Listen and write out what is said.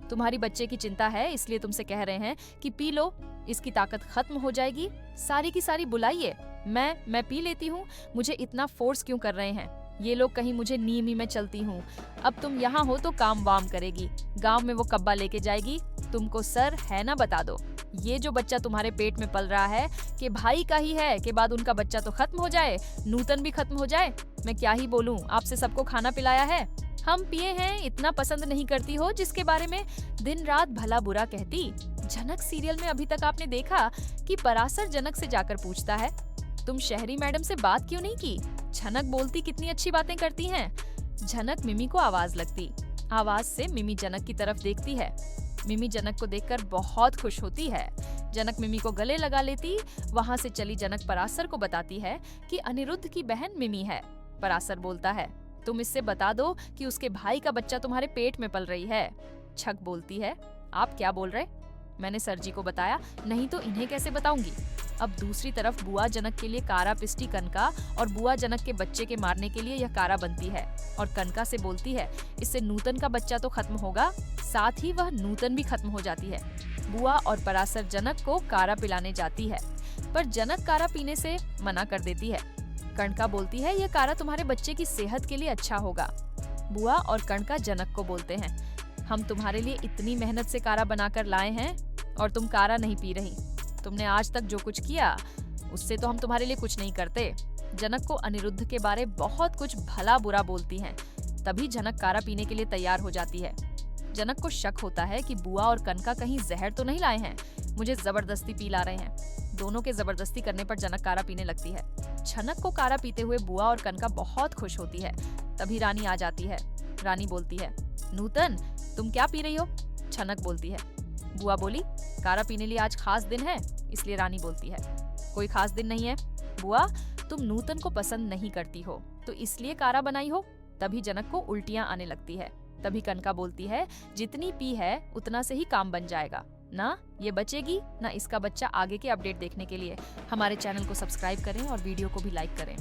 तुम्हारी बच्चे की चिंता है इसलिए तुमसे कह रहे हैं कि पी लो, इसकी ताकत खत्म हो जाएगी। सारी की सारी बुलाइए, मैं पी लेती हूँ। मुझे इतना फोर्स क्यों कर रहे हैं? ये लोग कहीं मुझे नीमी में चलती हूँ। अब तुम यहाँ हो तो काम वाम करेगी, गांव में वो कब्बा लेके जाएगी। तुमको सर है ना, बता दो। ये जो बच्चा तुम्हारे पेट में पल रहा है कि भाई का ही है, के बाद उनका बच्चा तो खत्म हो जाए, नूतन भी खत्म हो जाए। मैं क्या ही बोलूं, आपसे सबको खाना पिलाया है, हम पिए हैं, इतना पसंद नहीं करती हो जिसके बारे में दिन रात भला बुरा कहती। जनक सीरियल में अभी तक आपने देखा कि पराशर जनक से जाकर पूछता है, तुम शहरी मैडम से बात क्यों नहीं की? झनक बोलती कितनी अच्छी बातें करती हैं। झनक मिमी को आवाज लगती। आवाज से मिमी जनक की तरफ देखती है। मिमी जनक को देखकर बहुत खुश होती है। जनक मिमी को गले लगा लेती। वहाँ से चली जनक पराशर को बताती है कि अनिरुद्ध की बहन मिमी है। पराशर बोलता है, तुम इससे बता दो कि उसके भाई का बच्चा तुम्हारे पेट में पल रही है। छक बोलती है, आप क्या बोल रहे? मैंने सर जी को बताया, नहीं तो इन्हें कैसे बताऊंगी। अब दूसरी तरफ बुआ जनक के लिए कारा पिस्टी कनका और बुआ जनक के बच्चे के मारने के लिए यह कारा बनती है और कनका से बोलती है, इससे नूतन का बच्चा तो खत्म होगा, साथ ही वह नूतन भी खत्म हो जाती है। बुआ और पराशर जनक को कारा पिलाने जाती है, पर जनक कारा पीने से मना कर देती है। कनका बोलती है, यह कारा तुम्हारे बच्चे की सेहत के लिए अच्छा होगा। बुआ और कनका जनक को बोलते हैं, हम तुम्हारे लिए इतनी मेहनत से कारा बनाकर लाए हैं और तुम कारा नहीं पी रही। तुमने आज तक जो कुछ किया उससे तो हम तुम्हारे लिए कुछ नहीं करते। जनक को अनिरुद्ध के बारे बहुत कुछ भला बुरा बोलती हैं। तभी जनक कारा पीने के लिए तैयार हो जाती है। जनक को शक होता है कि बुआ और कनका कहीं जहर तो नहीं लाए हैं, मुझे जबरदस्ती पी ला रहे हैं। दोनों के जबरदस्ती करने पर जनक कारा पीने लगती है। छनक को कारा पीते हुए बुआ और कनका बहुत खुश होती है। तभी रानी आ जाती है। रानी बोलती है, नूतन तुम क्या पी रही हो? छनक बोलती है। बुआ बोली, कारा पीने लिए आज खास दिन है, इसलिए रानी बोलती है, कोई खास दिन नहीं है बुआ, तुम नूतन को पसंद नहीं करती हो तो इसलिए कारा बनाई हो। तभी जनक को उल्टियां आने लगती है। तभी कनका बोलती है, जितनी पी है उतना से ही काम बन जाएगा ना, ये बचेगी ना इसका बच्चा। आगे के अपडेट देखने के लिए हमारे चैनल को सब्सक्राइब करें और वीडियो को भी लाइक करें।